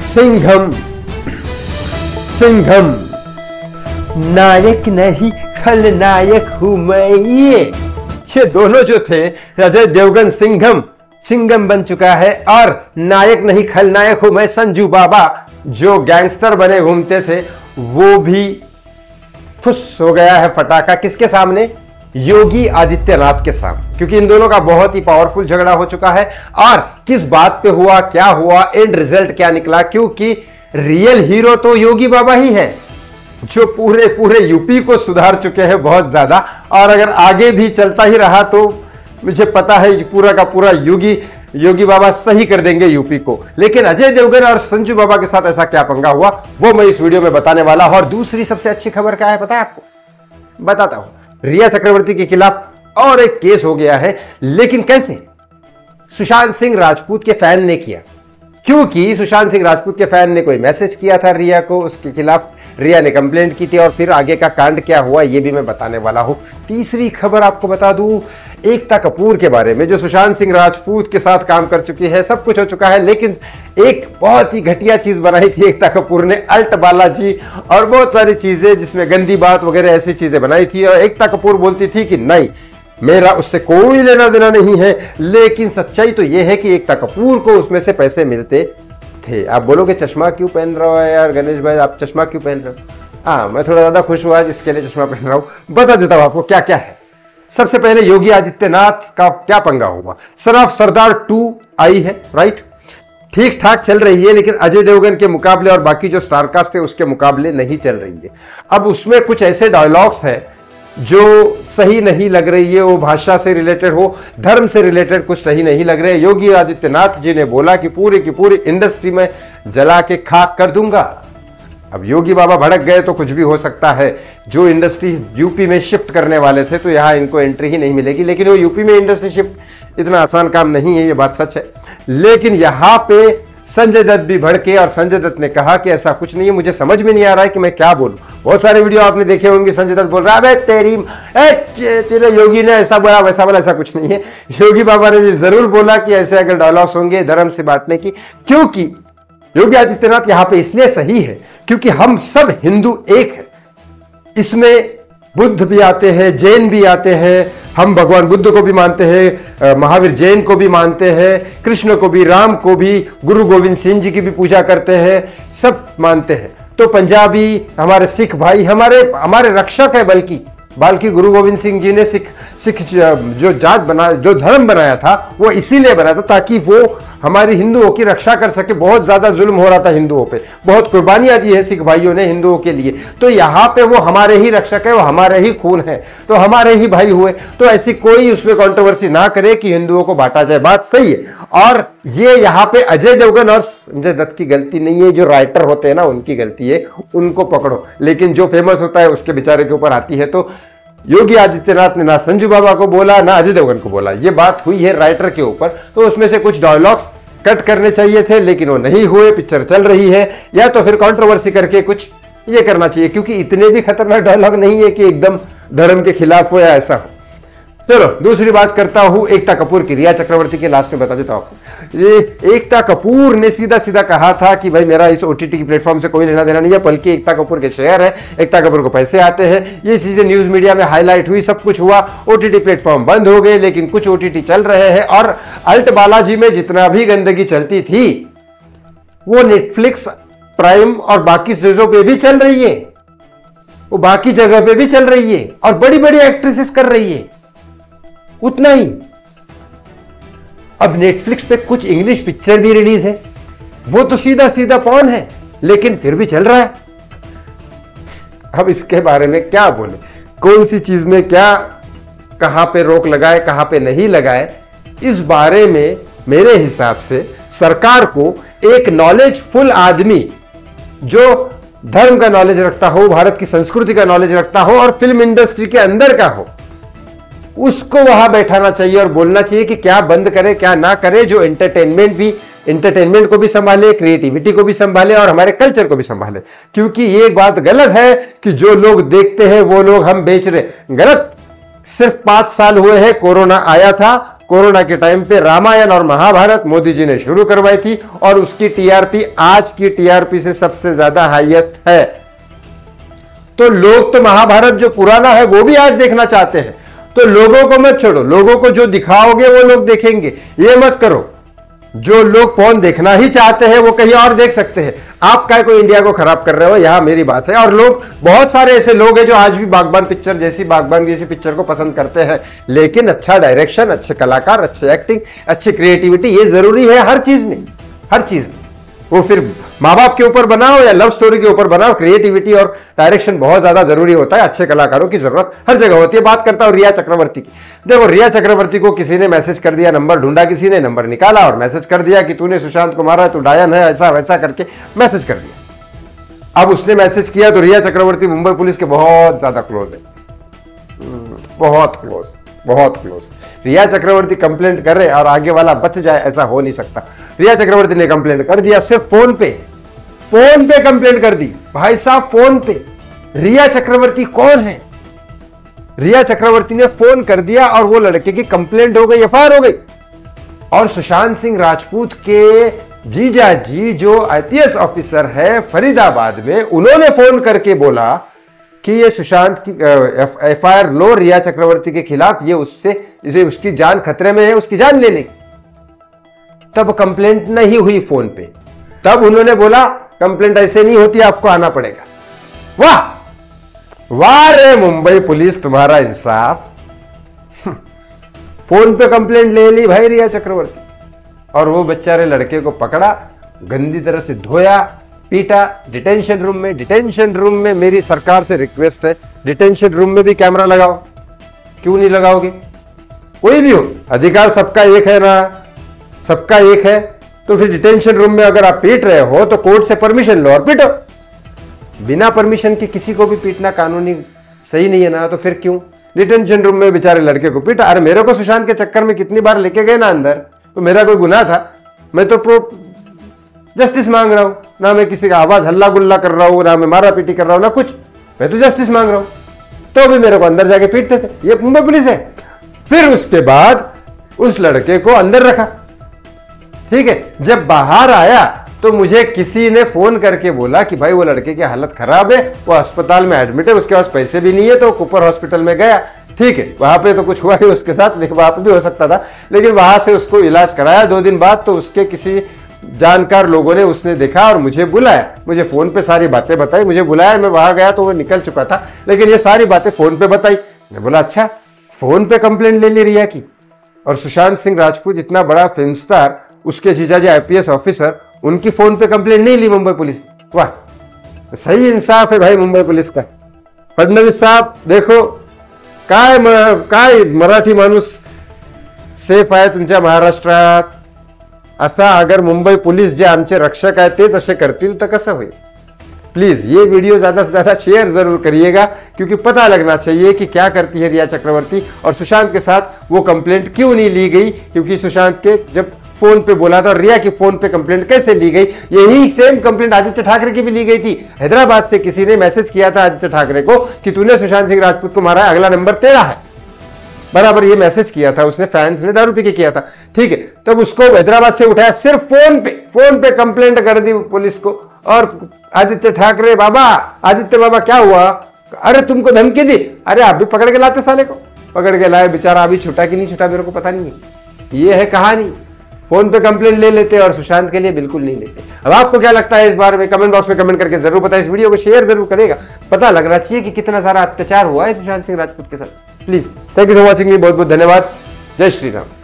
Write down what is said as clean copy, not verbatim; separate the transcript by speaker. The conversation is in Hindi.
Speaker 1: सिंघम, सिंघम, नायक नहीं खलनायक हूं मैं। ये दोनों जो थे, अजय देवगन सिंघम, सिंघम बन चुका है, और नायक नहीं खलनायक हूं मैं संजू बाबा, जो गैंगस्टर बने घूमते थे, वो भी फुस हो गया है फटाका। किसके सामने? योगी आदित्यनाथ के सामने, क्योंकि इन दोनों का बहुत ही पावरफुल झगड़ा हो चुका है। और किस बात पे हुआ, क्या हुआ, एंड रिजल्ट क्या निकला, क्योंकि रियल हीरो तो योगी बाबा ही है, जो पूरे पूरे यूपी को सुधार चुके हैं बहुत ज्यादा। और अगर आगे भी चलता ही रहा तो मुझे पता है पूरा का पूरा योगी बाबा सही कर देंगे यूपी को। लेकिन अजय देवगन और संजू बाबा के साथ ऐसा क्या पंगा हुआ, वो मैं इस वीडियो में बताने वाला हूं। और दूसरी सबसे अच्छी खबर क्या है पता है आपको? बताता हूं। रिया चक्रवर्ती के खिलाफ और एक केस हो गया है, लेकिन कैसे? सुशांत सिंह राजपूत के फैन ने किया, क्योंकि सुशांत सिंह राजपूत के फैन ने कोई मैसेज किया था रिया को, उसके खिलाफ रिया ने कंप्लेंट की थी, और फिर आगे का कांड क्या हुआ ये भी मैं बताने वाला हूं। तीसरी खबर आपको बता दूं एकता कपूर के बारे में, जो सुशांत सिंह राजपूत के साथ काम कर चुकी है। सब कुछ हो चुका है, लेकिन एक बहुत ही घटिया चीज बनाई थी एकता कपूर ने, अल्ट बालाजी और बहुत सारी चीजें जिसमें गंदी बात वगैरह ऐसी चीजें बनाई थी। और एकता कपूर बोलती थी कि नहीं, मेरा उससे कोई लेना देना नहीं है। लेकिन सच्चाई तो यह है कि एकता कपूर को उसमें से पैसे मिलते थे। आप बोलोगे चश्मा क्यों पहन रहे हो यार गणेश भाई, आप चश्मा क्यों पहन रहे हो? हाँ, मैं थोड़ा ज्यादा खुश हुआ जिसके लिए चश्मा पहन रहा हूं। बता देता हूं आपको क्या क्या है। सबसे पहले योगी आदित्यनाथ का क्या पंगा हुआ। सराफ सरदार 2 आई है, राइट, ठीक ठाक चल रही है, लेकिन अजय देवगन के मुकाबले और बाकी जो स्टारकास्ट है उसके मुकाबले नहीं चल रही है। अब उसमें कुछ ऐसे डायलॉग्स है जो सही नहीं लग रही है, वो भाषा से रिलेटेड हो, धर्म से रिलेटेड कुछ सही नहीं लग रहे। योगी आदित्यनाथ जी ने बोला कि पूरी की पूरी इंडस्ट्री में जला के खाक कर दूंगा। अब योगी बाबा भड़क गए तो कुछ भी हो सकता है। जो इंडस्ट्री यूपी में शिफ्ट करने वाले थे तो यहां इनको एंट्री ही नहीं मिलेगी, लेकिन वो यूपी में इंडस्ट्री शिफ्ट इतना आसान काम नहीं है, ये बात सच है। लेकिन यहां पे संजय दत्त भी भड़के, और संजय दत्त ने कहा कि ऐसा कुछ नहीं है, मुझे समझ में नहीं आ रहा है कि मैं क्या बोलूं। बहुत सारे वीडियो आपने देखे होंगे, संजय दत्त बोल रहा है तेरे योगी ने ऐसा बोला वैसा बोला, ऐसा कुछ नहीं है। योगी बाबा ने जरूर बोला कि ऐसे अगर डायलॉग्स होंगे धर्म से बांटने की, क्योंकि योगी आदित्यनाथ यहां पे इसलिए सही है क्योंकि हम सब हिंदू एक है। इसमें बुद्ध भी आते हैं, जैन भी आते हैं, हम भगवान बुद्ध को भी मानते हैं, महावीर जैन को भी मानते हैं, कृष्ण को भी, राम को भी, गुरु गोविंद सिंह जी की भी पूजा करते हैं, सब मानते हैं। तो पंजाबी, हमारे सिख भाई हमारे रक्षक है। बल्कि गुरु गोविंद सिंह जी ने सिख जो जात बना, जो धर्म बनाया था, वो इसीलिए बनाया था ताकि वो हमारी हिंदुओं की रक्षा कर सके। बहुत ज्यादा जुल्म हो रहा था हिंदुओं पे, बहुत कुर्बानियां दी है सिख भाइयों ने हिंदुओं के लिए। तो यहाँ पे वो हमारे ही रक्षक है, वो हमारे ही खून है, तो हमारे ही भाई हुए। तो ऐसी कोई उसमें कंट्रोवर्सी ना करे कि हिंदुओं को बांटा जाए, बात सही है। और ये यहाँ पे अजय देवगन और संजय दत्त की गलती नहीं है, जो राइटर होते हैं ना उनकी गलती है, उनको पकड़ो। लेकिन जो फेमस होता है उसके बेचारे के ऊपर आती है। तो योगी आदित्यनाथ ने ना संजू बाबा को बोला ना अजय देवगन को बोला, ये बात हुई है राइटर के ऊपर। तो उसमें से कुछ डायलॉग्स कट करने चाहिए थे, लेकिन वो नहीं हुए। पिक्चर चल रही है, या तो फिर कंट्रोवर्सी करके कुछ ये करना चाहिए, क्योंकि इतने भी खतरनाक डायलॉग नहीं है कि एकदम धर्म के खिलाफ हो या ऐसा हो। चलो दूसरी बात करता हूं एकता कपूर की। रिया चक्रवर्ती के लास्ट में बता देता हूं। ये एकता कपूर ने सीधा सीधा कहा था कि भाई मेरा इस ओटीटी की प्लेटफॉर्म से कोई लेना देना नहीं है, बल्कि एकता कपूर के शेयर है, एकता कपूर को पैसे आते हैं। ये चीजें न्यूज मीडिया में हाईलाइट हुई, सब कुछ हुआ, ओटीटी प्लेटफॉर्म बंद हो गए, लेकिन कुछ ओटीटी चल रहे हैं। और अल्ट बालाजी में जितना भी गंदगी चलती थी वो नेटफ्लिक्स, प्राइम और बाकी चीजों पे भी चल रही है, वो बाकी जगह पे भी चल रही है, और बड़ी बड़ी एक्ट्रेसेस कर रही है। उतना ही, अब नेटफ्लिक्स पे कुछ इंग्लिश पिक्चर भी रिलीज है, वो तो सीधा सीधा पॉर्न है, लेकिन फिर भी चल रहा है। अब इसके बारे में क्या बोले, कौन सी चीज में क्या, कहां पे रोक लगाए, कहां पे नहीं लगाए, इस बारे में मेरे हिसाब से सरकार को एक नॉलेजफुल आदमी जो धर्म का नॉलेज रखता हो, भारत की संस्कृति का नॉलेज रखता हो और फिल्म इंडस्ट्री के अंदर का हो, उसको वहां बैठाना चाहिए और बोलना चाहिए कि क्या बंद करे क्या ना करे, जो एंटरटेनमेंट को भी संभाले, क्रिएटिविटी को भी संभाले और हमारे कल्चर को भी संभाले। क्योंकि ये बात गलत है कि जो लोग देखते हैं वो लोग हम बेच रहे, गलत। सिर्फ 5 साल हुए हैं, कोरोना आया था, कोरोना के टाइम पे रामायण और महाभारत मोदी जी ने शुरू करवाई थी और उसकी टीआरपी आज की टीआरपी से सबसे ज्यादा हाईएस्ट है। तो लोग तो महाभारत जो पुराना है वो भी आज देखना चाहते हैं। तो लोगों को मत छोड़ो, लोगों को जो दिखाओगे वो लोग देखेंगे। ये मत करो, जो लोग फोन देखना ही चाहते हैं वो कहीं और देख सकते हैं। आप क्या कोई इंडिया को खराब कर रहे हो, यहां मेरी बात है। और लोग, बहुत सारे ऐसे लोग हैं जो आज भी बागबान जैसी पिक्चर को पसंद करते हैं। लेकिन अच्छा डायरेक्शन, अच्छे कलाकार, अच्छे एक्टिंग, अच्छी क्रिएटिविटी, ये जरूरी है हर चीज में, हर चीज में। वो फिर माँ बाप के ऊपर बनाओ या लव स्टोरी के ऊपर बनाओ, क्रिएटिविटी और डायरेक्शन बहुत ज्यादा जरूरी होता है। अच्छे कलाकारों की जरूरत हर जगह होती है। बात करता हूं रिया चक्रवर्ती की। देखो, रिया चक्रवर्ती को किसी ने मैसेज कर दिया, नंबर ढूंढा, किसी ने नंबर निकाला और मैसेज कर दिया कि तूने सुशांत को मारा, तू डायन है, ऐसा वैसा करके मैसेज कर दिया। अब उसने मैसेज किया तो रिया चक्रवर्ती मुंबई पुलिस के बहुत ज्यादा क्लोज है, बहुत क्लोज, बहुत क्लोज। रिया चक्रवर्ती कंप्लेंट कर रहे और आगे वाला बच जाए, ऐसा हो नहीं सकता। रिया चक्रवर्ती ने कंप्लेंट कर दिया, सिर्फ फोन पे कंप्लेंट कर दी। भाई साहब, फोन पे। रिया चक्रवर्ती कौन है? रिया चक्रवर्ती ने फोन कर दिया और वो लड़के की कंप्लेंट हो गई, एफआईआर हो गई। और सुशांत सिंह राजपूत के जीजा जी जो आईपीएस ऑफिसर है फरीदाबाद में, उन्होंने फोन करके बोला कि ये सुशांत की एफआईआर लो रिया चक्रवर्ती के खिलाफ, ये उसकी जान खतरे में है, उसकी जान ले लेगी। तब कंप्लेंट नहीं हुई फोन पे। तब उन्होंने बोला कंप्लेंट ऐसे नहीं होती, आपको आना पड़ेगा। वाह वाह रे मुंबई पुलिस, तुम्हारा इंसाफ। फोन पे कंप्लेंट ले ली भाई रिया चक्रवर्ती, और वो बेचारे लड़के को पकड़ा, गंदी तरह से धोया, पीटा डिटेंशन रूम में। डिटेंशन रूम में मेरी सरकार से रिक्वेस्ट है, डिटेंशन रूम में भी कैमरा लगाओ। क्यों नहीं लगाओगे? कोई भी हो, अधिकार सबका एक है ना, सबका एक है। तो फिर डिटेंशन रूम में अगर आप पीट रहे हो तो कोर्ट से परमिशन लो और पीटो। बिना परमिशन के किसी को भी पीटना कानूनी सही नहीं है ना, तो फिर क्यों डिटेंशन रूम में बेचारे लड़के को पीटा? अरे मेरे को सुशांत के चक्कर में कितनी बार लेके गए ना अंदर, तो मेरा कोई गुनाह था? मैं तो जस्टिस मांग रहा हूं ना, मैं किसी का आवाज हल्ला गुल्ला कर रहा हूं ना, मैं मारा पीटी कर रहा हूं ना कुछ, मैं तो जस्टिस मांग रहा हूं। तो भी मेरे को अंदर जाके पीटते थे। ये मुंबई पुलिस है। फिर उसके बाद उस लड़के को अंदर रखा, ठीक है। जब बाहर आया तो मुझे किसी ने फोन करके बोला कि भाई वो लड़के की हालत खराब है, वो अस्पताल में एडमिट है, उसके पास पैसे भी नहीं है, तो कुपर हॉस्पिटल में गया। ठीक है, वहां पे तो कुछ हुआ ही उसके साथ, लेकिन वहां पे भी हो सकता था, लेकिन वहां से उसको इलाज कराया। 2 दिन बाद तो उसके किसी जानकार लोगों ने उसने देखा और मुझे बुलाया, मुझे फोन पे सारी बातें बताई, मुझे बुलाया। मैं वहां गया तो वो निकल चुका था, लेकिन ये सारी बातें फोन पे बताई। मैं बोला अच्छा, फोन पे कंप्लेंट ले ली रिया की। और सुशांत सिंह राजपूत इतना बड़ा फिल्म स्टार, उसके जीजाजी आईपीएस ऑफिसर, उनकी फोन पे कंप्लेंट नहीं ली मुंबई पुलिस ने। वाह, सही इंसाफ है भाई मुंबई पुलिस का। फडणवीस साहब देखो, काय मराठी माणूस सेफ आहे तुमच्या महाराष्ट्रात। असा अगर मुंबई पुलिस जे आमचे रक्षक आहे तेच असे करतील तर कसं होईल? प्लीज ये वीडियो ज्यादा से ज्यादा शेयर जरूर करिएगा, क्योंकि पता लगना चाहिए कि क्या करती है रिया चक्रवर्ती और सुशांत के साथ वो कंप्लेंट क्यों नहीं ली गई। क्योंकि सुशांत के जब फोन पे बोला था, रिया की फोन पे कंप्लेंट कैसे ली गई? यही सेम कंप्लेंट आदित्य ठाकरे की भी ली गई थी। हैदराबाद से किसी ने मैसेज किया था आदित्य ठाकरे को कि तूने सुशांत सिंह राजपूत को मारा है, अगला नंबर तेरा है। बराबर ये मैसेज किया था उसने, फैंस ने दारू पी के किया था, ठीक है। तब उसको हैदराबाद से उठाया, सिर्फ फोन पे कंप्लेंट कर दी पुलिस को। और आदित्य ठाकरे बाबा, आदित्य बाबा क्या हुआ? अरे तुमको धमकी दी? अरे आप भी पकड़ के लाते साले को, पकड़ के लाए, बेचारा अभी छूटा कि नहीं छूटा मेरे को पता नहीं है। ये है कहानी। फोन पे कंप्लेंट ले लेते और सुशांत के लिए बिल्कुल नहीं लेते। अब आपको क्या लगता है इस बारे में? कमेंट बॉक्स में कमेंट करके जरूर बताएं। इस वीडियो को शेयर जरूर करेगा, पता लगना चाहिए कि कितना सारा अत्याचार हुआ है सुशांत सिंह राजपूत के साथ। Please, thank you for watching मी। बहुत बहुत धन्यवाद। जय श्री राम।